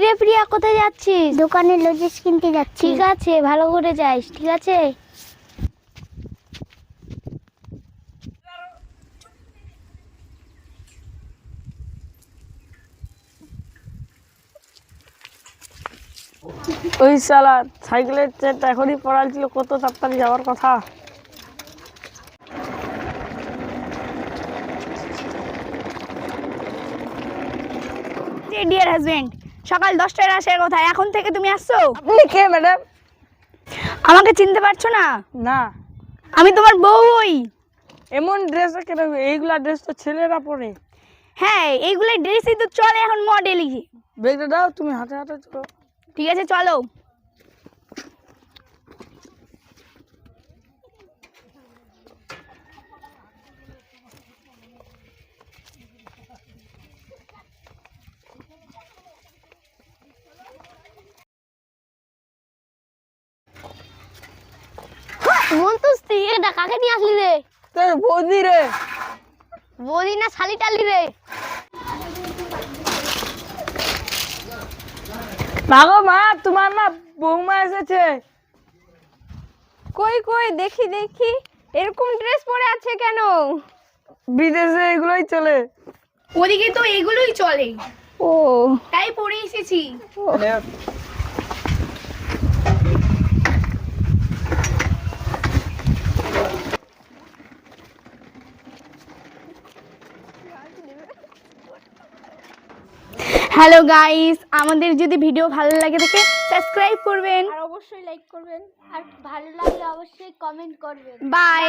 কিরে প্রিয়া, কোথায় যাচ্ছিস? দোকানে লজেস কিনতে যাচ্ছি। ঠিক আছে, ভালো করে যাস, ঠিক আছে? ওই শালা সাইকেলের চেনটা এখনই পড়াল ছিল, কত তাড়াতাড়ি যাওয়ার কথা। ডিয়ার হাজবেন্ড, সকাল 10টায় আসার কথা, এখন থেকে তুমি আসছো? আপনি কে ম্যাডাম? আমাকে চিনতে পারছো না? না। আমি তোমার বউই। এমন ড্রেস কেন? এইগুলা ড্রেস তো ছেলেরা পরে। হ্যাঁ, এইগুলো ড্রেসই তো চলে এখন মডেলই। ব্যাগটা দাও, তুমি হাতে হাতে চলো। ঠিক আছে, চলো। মন্তুস, তুই এটা কাকে নিয়ে আসলি রে? তোর বৌদি রে। বৌদি না শালি টালি রে? ভাগো মা, তোমার না বৌমা এসেছে। কই কই, দেখি দেখি। এরকম ড্রেস পরে আছে কেন? বিদেশে এগুলোই চলে। ওদিকে তো এগুলোই চলে। ও, তাই পরে এসেছি। হ্যালো গাইস, আমাদের যদি ভিডিও ভালো লাগে থাকে সাবস্ক্রাইব করবেন আর অবশ্যই লাইক করবেন, আর ভালো লাগলে অবশ্যই কমেন্ট করবেন। বাই।